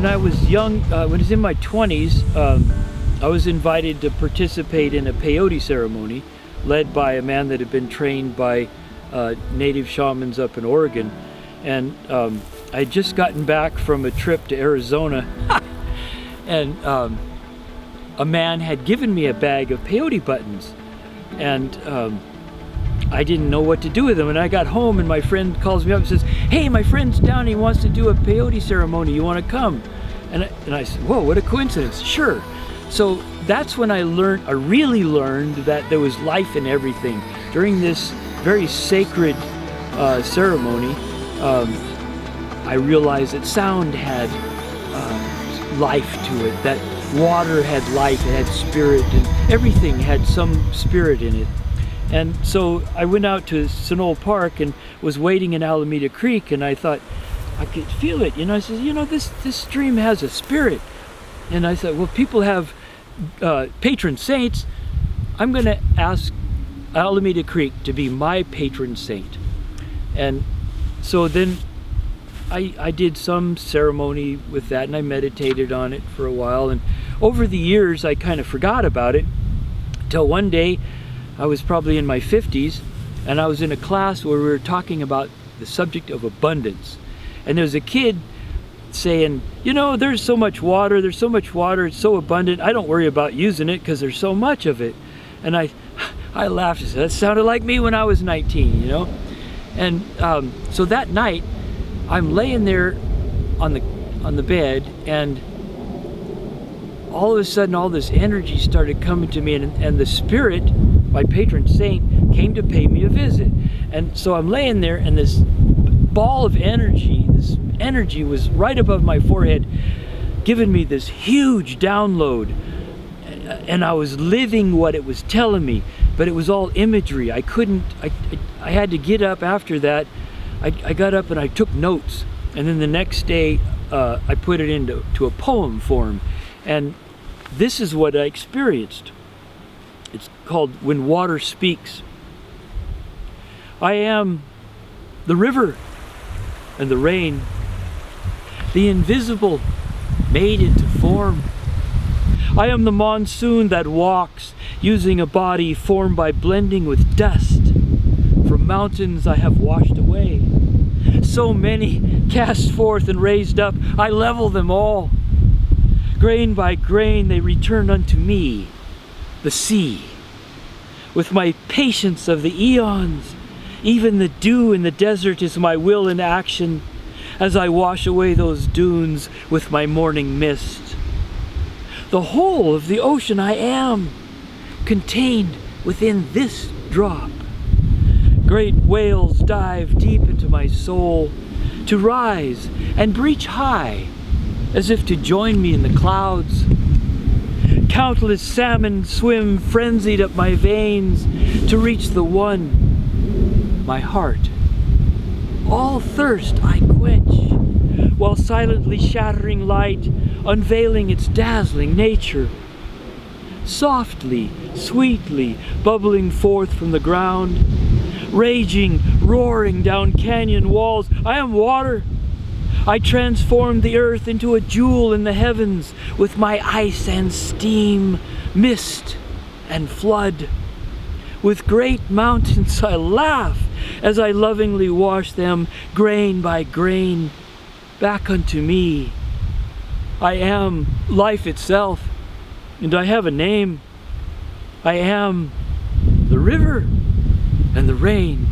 when I was young, when I was in my 20s, I was invited to participate in a peyote ceremony led by a man that had been trained by native shamans up in Oregon. And I had just gotten back from a trip to Arizona and a man had given me a bag of peyote buttons, and I didn't know what to do with them. And I got home and my friend calls me up and says, "Hey, my friend's down, he wants to do a peyote ceremony, you want to come?" And I said, "Whoa, what a coincidence, sure." So that's when I really learned that there was life in everything. During this very sacred ceremony, I realized that sound had life to it, that water had life, it had spirit, and everything had some spirit in it. And so I went out to Sunol Park and was wading in Alameda Creek, and I thought, I could feel it, I said, this stream has a spirit. And I said, well, people have patron saints. I'm going to ask Alameda Creek to be my patron saint. And so then I did some ceremony with that, and I meditated on it for a while. And over the years, I kind of forgot about it, until one day, I was probably in my 50s, and I was in a class where we were talking about the subject of abundance. And there was a kid saying, there's so much water, it's so abundant, I don't worry about using it because there's so much of it. And I laughed and said, that sounded like me when I was 19, And so that night, I'm laying there on the bed, and all of a sudden all this energy started coming to me, and the spirit, my patron saint, came to pay me a visit. And so I'm laying there, and this ball of energy, was right above my forehead, giving me this huge download. And I was living what it was telling me, but it was all imagery. I had to get up after that. I got up and I took notes, and then the next day I put it into a poem form, and this is what I experienced. It's called When Water Speaks. I am the river and the rain, the invisible made into form. I am the monsoon that walks, using a body formed by blending with dust. From mountains I have washed away. So many cast forth and raised up, I level them all. Grain by grain they return unto me, the sea. With my patience of the eons, even the dew in the desert is my will in action, as I wash away those dunes with my morning mist. The whole of the ocean I am, contained within this drop. Great whales dive deep into my soul, to rise and breach high, as if to join me in the clouds. Countless salmon swim frenzied up my veins, to reach the one, my heart. All thirst I quench, while silently shattering light, unveiling its dazzling nature. Softly, sweetly, bubbling forth from the ground, raging, roaring down canyon walls, I am water. I transform the earth into a jewel in the heavens with my ice and steam, mist and flood. With great mountains I laugh as I lovingly wash them, grain by grain, back unto me. I am life itself, and I have a name. I am the river and the rain.